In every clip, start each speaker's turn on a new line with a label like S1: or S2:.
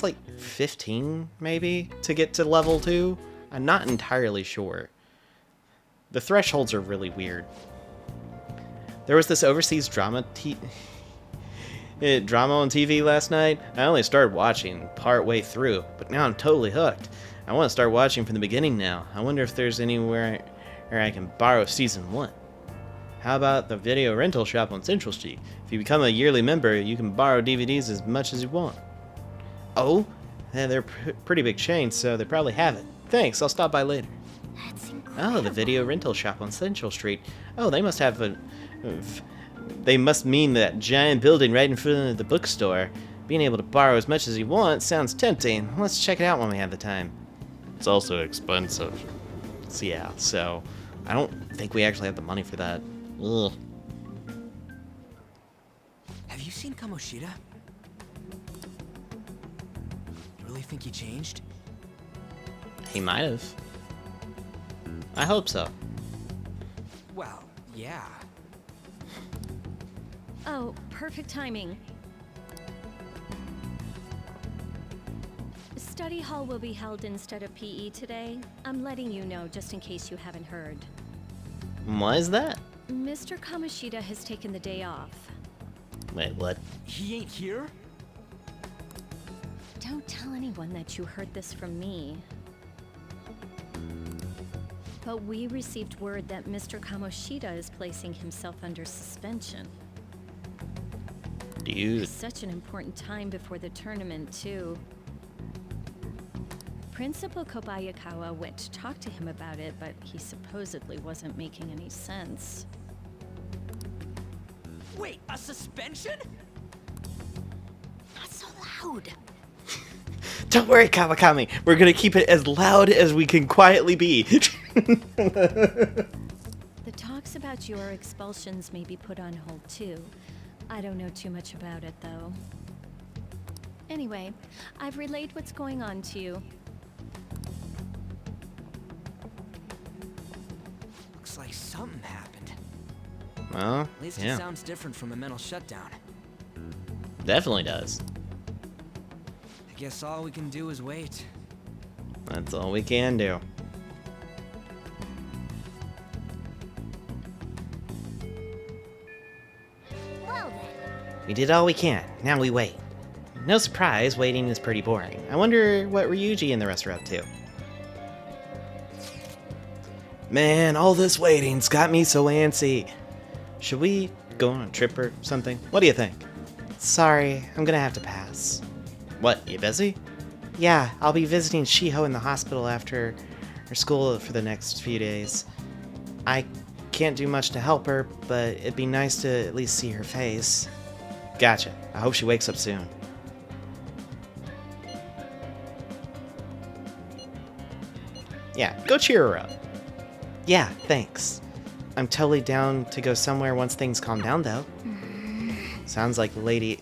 S1: it's like 15 maybe to get to level 2. I'm not entirely sure. The thresholds are really weird. There was this overseas drama on TV last night. I only started watching part way through, but now I'm totally hooked. I want to start watching from the beginning now. I wonder if there's anywhere where I can borrow season 1. How about the video rental shop on Central Street? If you become a yearly member, you can borrow DVDs as much as you want. Oh? Yeah, they're pretty big chains, so they probably have it. Thanks, I'll stop by later.
S2: That's incredible.
S1: Oh, the video rental shop on Central Street. Oh, they must have a... They must mean that giant building right in front of the bookstore. Being able to borrow as much as you want sounds tempting. Let's check it out when we have the time. It's also expensive. So yeah, so I don't think we actually have the money for that. Ugh.
S3: Have you seen Kamoshida? You really think he changed?
S1: He might have. I hope so.
S3: Well, yeah.
S2: Oh, perfect timing. Study hall will be held instead of PE today. I'm letting you know just in case you haven't heard.
S1: Why is that?
S2: Mr. Kamoshida has taken the day off.
S1: Wait, what?
S3: He ain't here?
S2: Don't tell anyone that you heard this from me. But we received word that Mr. Kamoshida is placing himself under suspension.
S1: Dude.
S2: It's such an important time before the tournament, too. Principal Kobayakawa went to talk to him about it, but he supposedly wasn't making any sense.
S3: Wait, a suspension?
S2: Not so loud.
S1: Don't worry, Kawakami. We're gonna keep it as loud as we can quietly be.
S2: The talks about your expulsions may be put on hold, too. I don't know too much about it, though. Anyway, I've relayed what's going on to you.
S3: Looks like something happened.
S1: Well,
S3: At least
S1: yeah,
S3: it sounds different from a mental shutdown.
S1: definitely does.
S3: I guess all we can do is wait.
S1: That's all we can do.
S2: Well then.
S1: We did all we can. Now we wait. No surprise, waiting is pretty boring. I wonder what Ryuji and the rest are up to. Man, all this waiting's got me so antsy. Should we go on a trip or something? What do you think? Sorry, I'm gonna have to pass. What, you busy? Yeah, I'll be visiting Shiho in the hospital after her school for the next few days. I can't do much to help her, but it'd be nice to at least see her face. Gotcha. I hope she wakes up soon. Yeah, go cheer her up. Yeah, thanks. I'm totally down to go somewhere once things calm down, though. Sounds like Lady...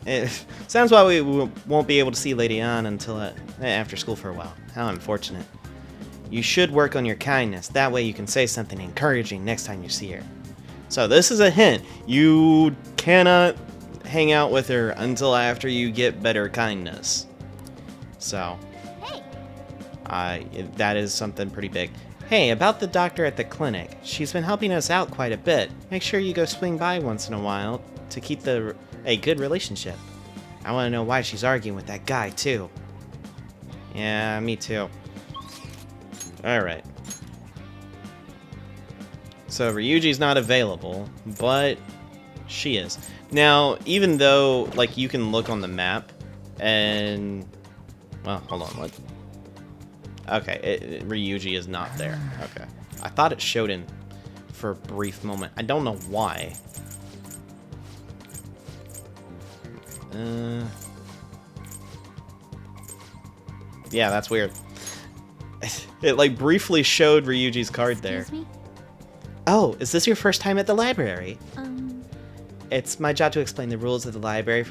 S1: sounds why we won't be able to see Lady Ann until after school for a while. How unfortunate. You should work on your kindness. That way you can say something encouraging next time you see her. So this is a hint. You cannot hang out with her until after you get better kindness. So...
S2: Hey!
S1: that is something pretty big. Hey, about the doctor at the clinic. She's been helping us out quite a bit. Make sure you go swing by once in a while to keep a good relationship. I want to know why she's arguing with that guy, too. Yeah, me too. Alright. So Ryuji's not available, but she is. Now, even though, like, you can look on the map and... Well, hold on, what? Okay, Ryuji is not there. Okay. I thought it showed him for a brief moment. I don't know why. Yeah, that's weird. It, like, briefly showed Ryuji's card there.
S2: Excuse me?
S1: Oh, is this your first time at the library? It's my job to explain the rules of the library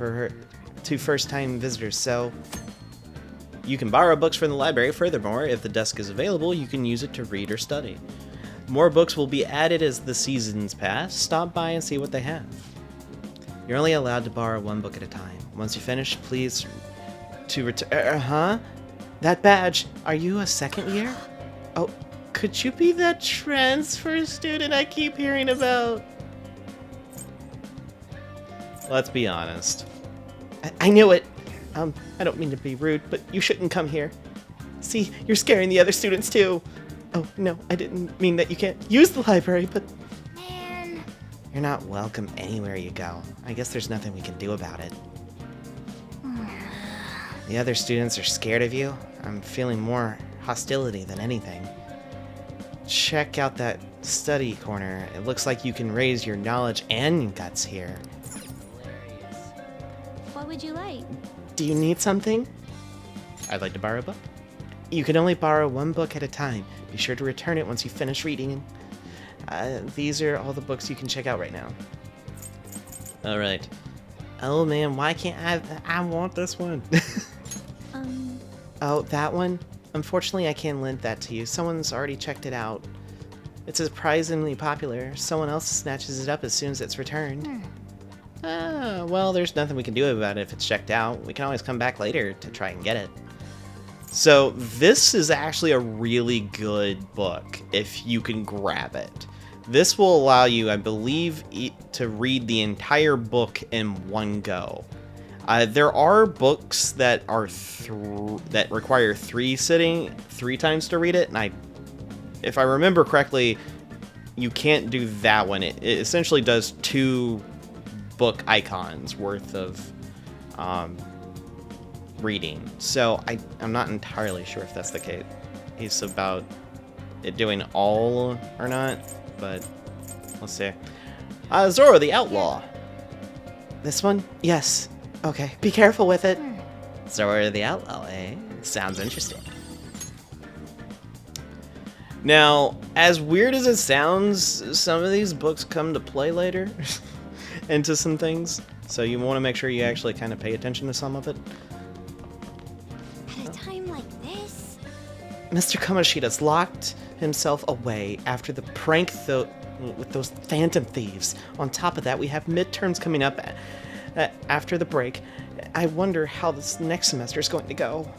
S1: to first-time visitors, so... You can borrow books from the library. Furthermore, if the desk is available, you can use it to read or study. More books will be added as the seasons pass. Stop by and see what they have. You're only allowed to borrow one book at a time. Once you finish, please to return. Huh? That badge. Are you a second year? Oh, could you be that transfer student I keep hearing about? Let's be honest. I knew it. I don't mean to be rude, but you shouldn't come here. See, you're scaring the other students too. Oh, no, I didn't mean that you can't use the library, but...
S2: Man.
S1: You're not welcome anywhere you go. I guess there's nothing we can do about it. The other students are scared of you. I'm feeling more hostility than anything. Check out that study corner. It looks like you can raise your knowledge and guts here.
S2: What would you like?
S1: Do you need something? I'd like to borrow a book. You can only borrow one book at a time. Be sure to return it once you finish reading. These are all the books you can check out right now. Alright. Oh man, why can't I want this one. Oh, that one? Unfortunately, I can't lend that to you. Someone's already checked it out. It's surprisingly popular. Someone else snatches it up as soon as it's returned. Well, there's nothing we can do about it if it's checked out. We can always come back later to try and get it. So this is actually a really good book if you can grab it. This will allow you, I believe, to read the entire book in one go. There are books that are that require three times to read it, and if I remember correctly, you can't do that one. It essentially does 2 book icons worth of reading. So I'm not entirely sure if that's the case about it doing all or not, but let's see. Zoro the Outlaw. This one? Yes. Okay, be careful with it. Zoro the Outlaw, eh? Sounds interesting. Now, as weird as it sounds, some of these books come to play later into some things, so you want to make sure you actually kind of pay attention to some of it.
S2: At a time like this?
S1: Mr. Kamoshida's locked himself away after the prank with those phantom thieves. On top of that, we have midterms coming up after the break. I wonder how this next semester is going to go.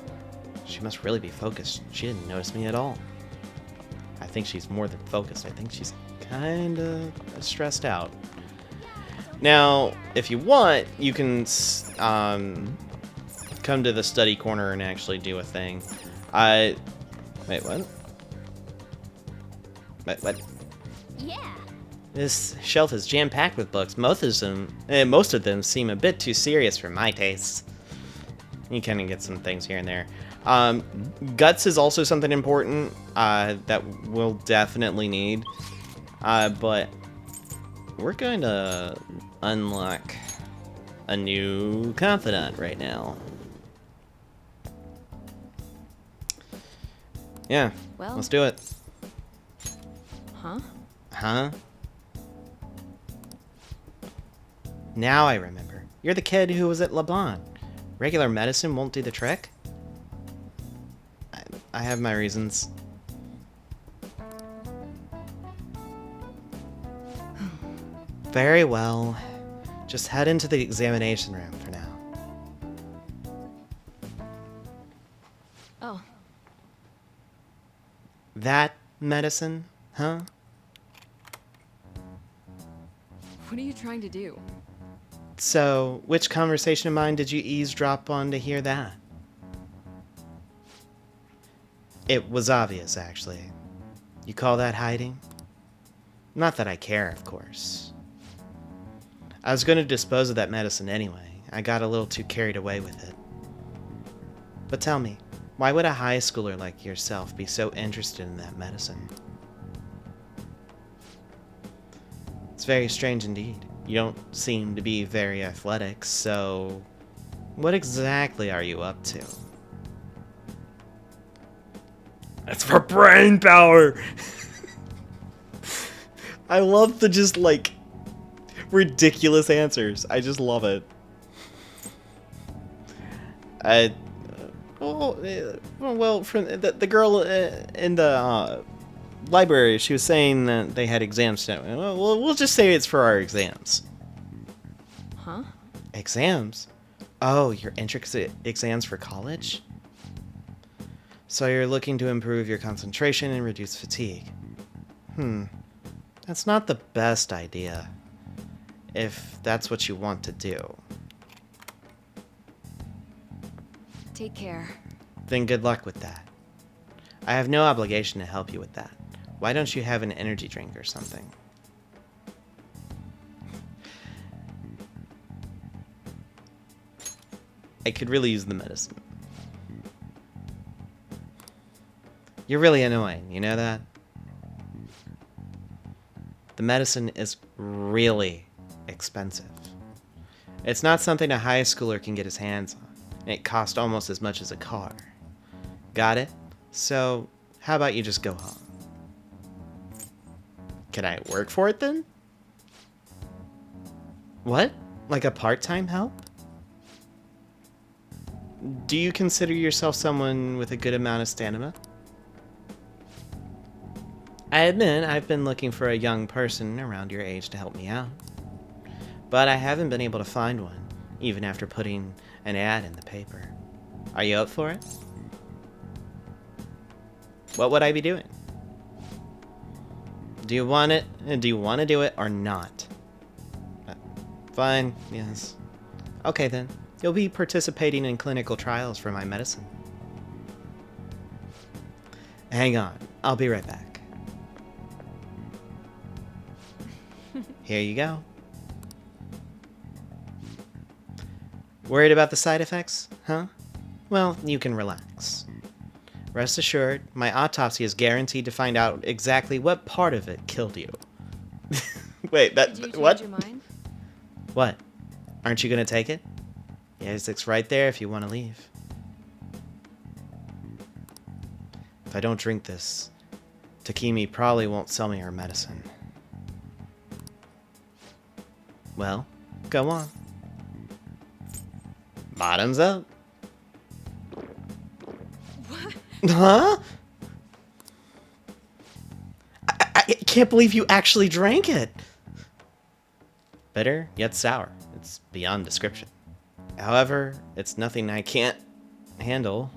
S1: She must really be focused. She didn't notice me at all. I think she's more than focused. I think she's kind of stressed out. Now, if you want, you can come to the study corner and actually do a thing. Wait, what? What?
S2: Yeah.
S1: This shelf is jam-packed with books. Most of them seem a bit too serious for my tastes. You kind of get some things here and there. Guts is also something important that we'll definitely need. But we're going to unlock a new confidant right now. Yeah,
S4: Well.
S1: let's do it.
S4: Huh?
S1: Huh? Now I remember. You're the kid who was at LeBlanc. Regular medicine won't do the trick? I have my reasons. Very well. Just head into the examination room for now.
S4: Oh.
S1: That medicine, huh?
S4: What are you trying to do?
S1: So, which conversation of mine did you eavesdrop on to hear that? It was obvious, actually. You call that hiding? Not that I care, of course. I was going to dispose of that medicine anyway. I got a little too carried away with it. But tell me, why would a high schooler like yourself be so interested in that medicine? It's very strange indeed. You don't seem to be very athletic, so what exactly are you up to? That's for brain power! I love the just, like, ridiculous answers. I just love it. Well, from the girl in the library, she was saying that they had exams today. Well, we'll just say it's for our exams.
S4: Huh?
S1: Exams? Oh, your entrance exams for college? So you're looking to improve your concentration and reduce fatigue. That's not the best idea, if that's what you want to do.
S4: Take care.
S1: Then good luck with that. I have no obligation to help you with that. Why don't you have an energy drink or something? I could really use the medicine. You're really annoying, you know that? The medicine is really expensive. It's not something a high schooler can get his hands on. It costs almost as much as a car. Got it? So, how about you just go home? Can I work for it then? What? Like a part-time help? Do you consider yourself someone with a good amount of stamina? I admit I've been looking for a young person around your age to help me out. But I haven't been able to find one, even after putting an ad in the paper. Are you up for it? What would I be doing? Do you want it? Do you want to do it or not? Fine, yes. Okay then. You'll be participating in clinical trials for my medicine. Hang on, I'll be right back. Here you go. Worried about the side effects, huh? Well, you can relax. Rest assured, my autopsy is guaranteed to find out exactly what part of it killed you. Wait,
S4: Did you change
S1: what?
S4: your mind?
S1: What? Aren't you gonna take it? Yes, it's right there if you want to leave. If I don't drink this, Takemi probably won't sell me her medicine. Well, go on. Bottoms up.
S4: What?
S1: Huh? I can't believe you actually drank it. Bitter, yet sour. It's beyond description. However, it's nothing I can't handle.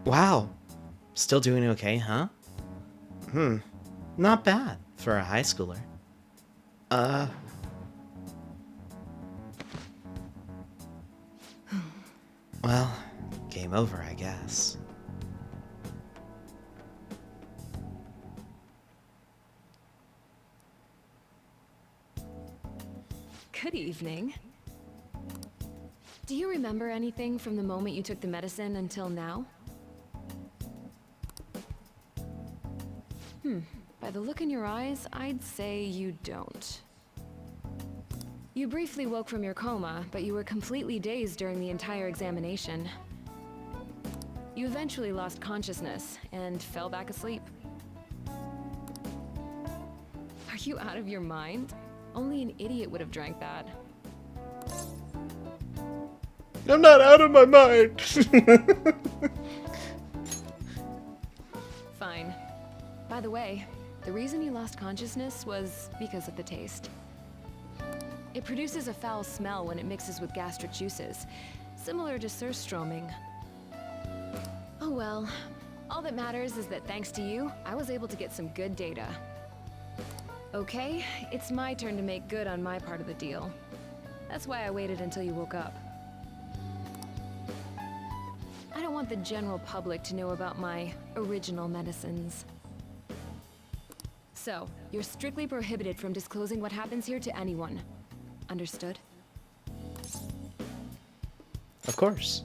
S1: Wow. Still doing okay, huh? Not bad for a high schooler. Well, game over, I guess.
S4: Good evening. Do you remember anything from the moment you took the medicine until now? By the look in your eyes, I'd say you don't. You briefly woke from your coma, but you were completely dazed during the entire examination. You eventually lost consciousness and fell back asleep. Are you out of your mind? Only an idiot would have drank that.
S1: I'm not out of my mind.
S4: Fine. By the way, the reason you lost consciousness was because of the taste. It produces a foul smell when it mixes with gastric juices, similar to surströmming. Oh well, all that matters is that thanks to you, I was able to get some good data. Okay, it's my turn to make good on my part of the deal. That's why I waited until you woke up. I don't want the general public to know about my original medicines. So, you're strictly prohibited from disclosing what happens here to anyone. Understood?
S1: Of course.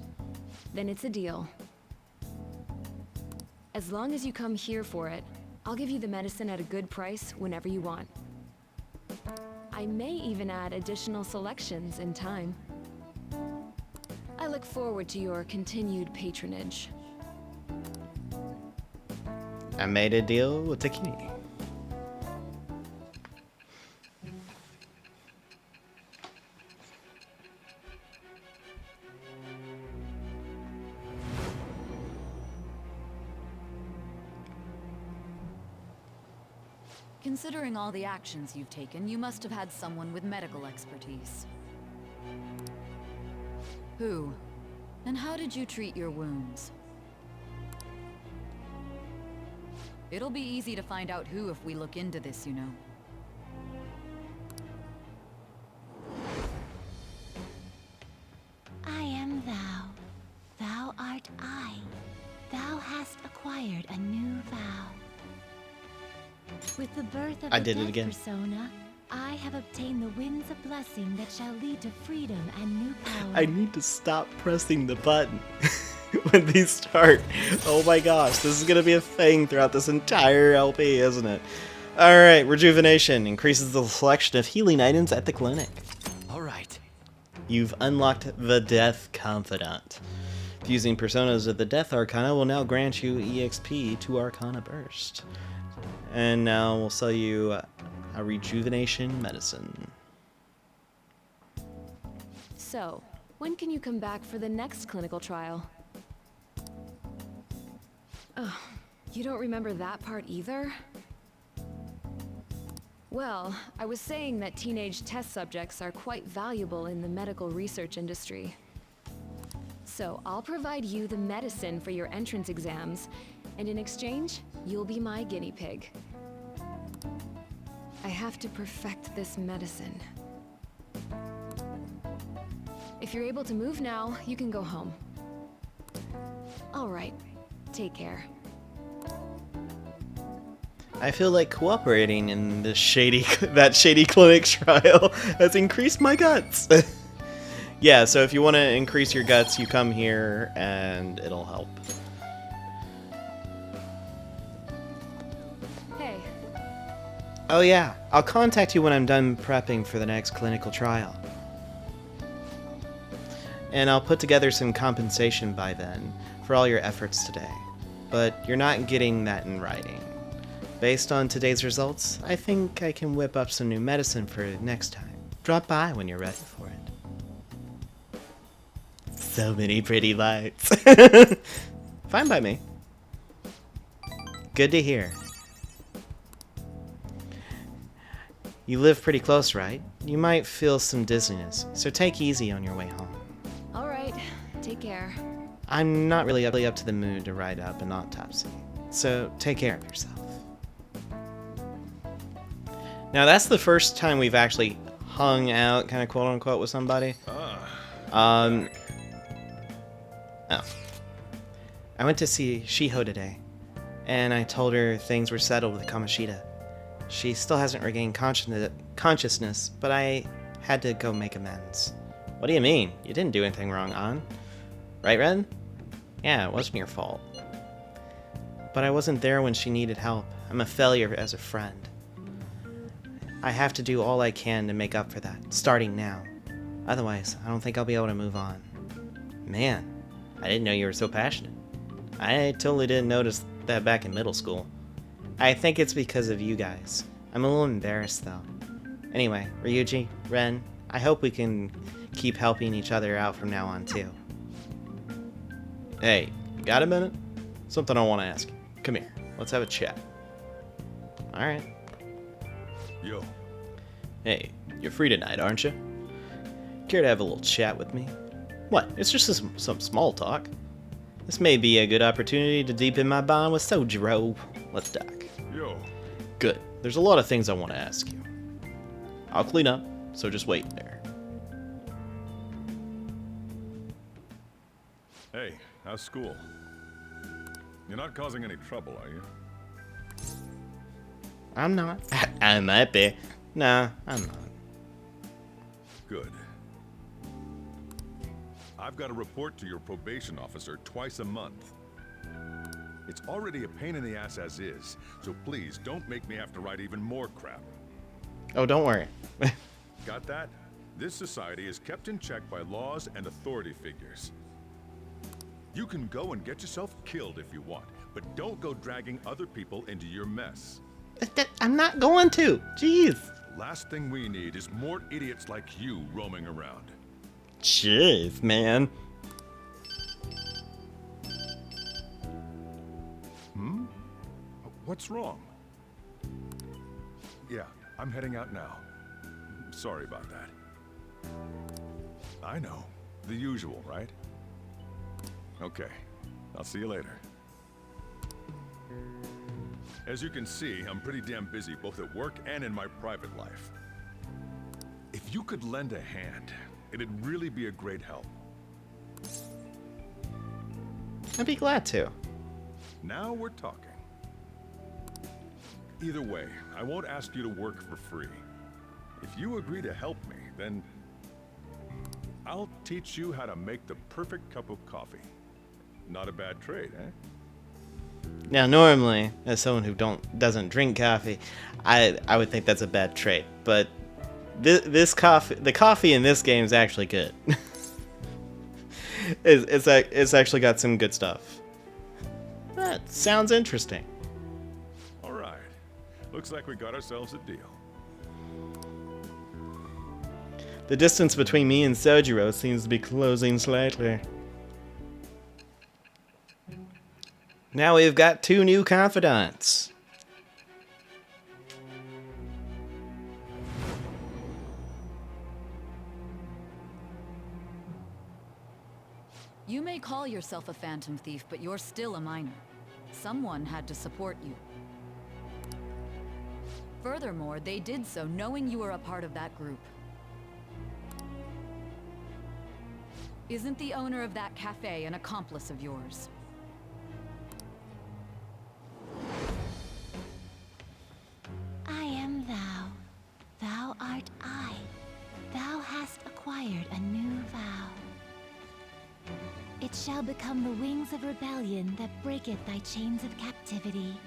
S4: Then it's a deal. As long as you come here for it, I'll give you the medicine at a good price whenever you want. I may even add additional selections in time. I look forward to your continued patronage.
S1: I made a deal with Takemi.
S5: Considering all the actions you've taken, you must have had someone with medical expertise. Who? And how did you treat your wounds? It'll be easy to find out who if we look into this, you know.
S6: I am thou. Thou art I. Thou hast acquired a new vow. With the birth of
S1: I
S6: the
S1: did it
S6: death
S1: again.
S6: persona, I have obtained the winds of blessing that shall lead to freedom and new power.
S1: I need to stop pressing the button when these start. Oh my gosh, this is gonna be a thing throughout this entire LP, isn't it? Alright, rejuvenation increases the selection of healing items at the clinic.
S3: Alright.
S1: You've unlocked the Death Confidant. Fusing personas of the Death Arcana will now grant you EXP to Arcana Burst. And now we'll sell you a rejuvenation medicine.
S4: So, when can you come back for the next clinical trial? Oh, you don't remember that part either? Well, I was saying that teenage test subjects are quite valuable in the medical research industry. So I'll provide you the medicine for your entrance exams, and in exchange, you'll be my guinea pig. I have to perfect this medicine. If you're able to move now, you can go home. All right, take care.
S1: I feel like cooperating in this that shady clinic trial has increased my guts. Yeah, so if you want to increase your guts, you come here and it'll help.
S4: Hey,
S1: Oh yeah, I'll contact you when I'm done prepping for the next clinical trial. And I'll put together some compensation by then for all your efforts today. But you're not getting that in writing. Based on today's results, I think I can whip up some new medicine for next time. Drop by when you're ready for it. So many pretty lights. Fine by me. Good to hear. You live pretty close, right? You might feel some dizziness, so take easy on your way home.
S4: all right, take care.
S1: I'm not really up to the mood to ride up an autopsy, so take care of yourself. Now that's the first time we've actually hung out, kind of quote unquote, with somebody. Oh. I went to see Shiho today, and I told her things were settled with Kamoshida. She still hasn't regained consciousness, but I had to go make amends. What do you mean? You didn't do anything wrong, An. Right, Ren? Yeah, it wasn't your fault. But I wasn't there when she needed help. I'm a failure as a friend. I have to do all I can to make up for that, starting now. Otherwise, I don't think I'll be able to move on. Man, I didn't know you were so passionate. I totally didn't notice that back in middle school. I think it's because of you guys. I'm a little embarrassed, though. Anyway, Ryuji, Ren, I hope we can keep helping each other out from now on, too. Hey, you got a minute? Something I want to ask you. Come here, let's have a chat. Alright.
S7: Yo.
S1: Hey, you're free tonight, aren't you? Care to have a little chat with me? What? It's just some small talk. This may be a good opportunity to deepen my bond with Sojiro. Let's talk.
S7: Yo.
S1: Good. There's a lot of things I want to ask you. I'll clean up, so just wait there.
S7: Hey, how's school? You're not causing any trouble, are you?
S1: I'm not. I might be. Nah, I'm not.
S7: Good. I've got to report to your probation officer twice a month. It's already a pain in the ass as is, so please don't make me have to write even more crap.
S1: Oh, don't worry.
S7: Got that? This society is kept in check by laws and authority figures. You can go and get yourself killed if you want, but don't go dragging other people into your mess.
S1: I'm not going to. Jeez.
S7: Last thing we need is more idiots like you roaming around.
S1: Jeez, man.
S7: What's wrong? Yeah, I'm heading out now. Sorry about that. I know. The usual, right? Okay. I'll see you later. As you can see, I'm pretty damn busy both at work and in my private life. If you could lend a hand, it'd really be a great help.
S1: I'd be glad to.
S7: Now we're talking. Either way, I won't ask you to work for free. If you agree to help me, then I'll teach you how to make the perfect cup of coffee. Not a bad trade, eh?
S1: Now, normally, as someone who doesn't drink coffee, I would think that's a bad trade. But the coffee in this game is actually good. It's actually got some good stuff. That sounds interesting.
S7: All right. Looks like we got ourselves a deal.
S1: The distance between me and Sojiro seems to be closing slightly. Now we've got 2 new confidants.
S5: You may call yourself a phantom thief, but you're still a minor. Someone had to support you. Furthermore, they did so knowing you were a part of that group. Isn't the owner of that cafe an accomplice of yours?
S6: I am thou. Thou art I. Thou hast acquired a new vow. It shall become the wings of rebellion that breaketh thy chains of captivity.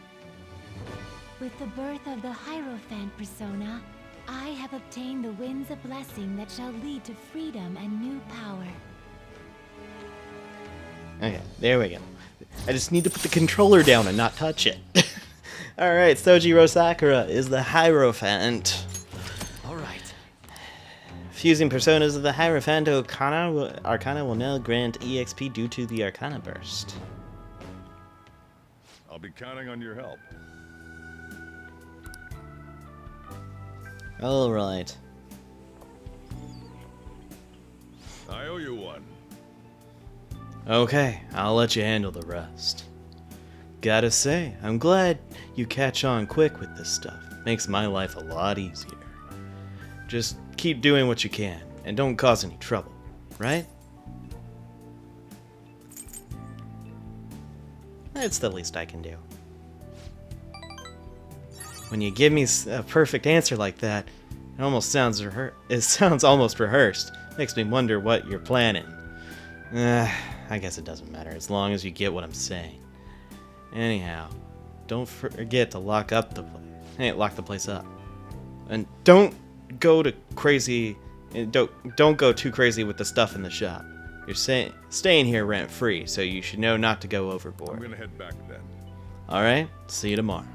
S6: With the birth of the Hierophant persona, I have obtained the winds of blessing that shall lead to freedom and new power.
S1: Okay, there we go. I just need to put the controller down and not touch it. Alright, Sojiro Sakura is the Hierophant.
S3: Alright.
S1: Fusing personas of the Hierophant Arcana will now grant EXP due to the Arcana Burst.
S7: I'll be counting on your help.
S1: Alright.
S7: I owe you one.
S1: Okay, I'll let you handle the rest. Gotta say, I'm glad you catch on quick with this stuff. Makes my life a lot easier. Just keep doing what you can, and don't cause any trouble, right? That's the least I can do. When you give me a perfect answer like that, it almost sounds almost rehearsed. Makes me wonder what you're planning. I guess it doesn't matter as long as you get what I'm saying. Anyhow, don't forget to lock the place up, and don't go to crazy. Don't go too crazy with the stuff in the shop. You're staying here rent free, so you should know not to go
S7: I'm
S1: overboard.
S7: gonna head back then.
S1: All right, see you tomorrow.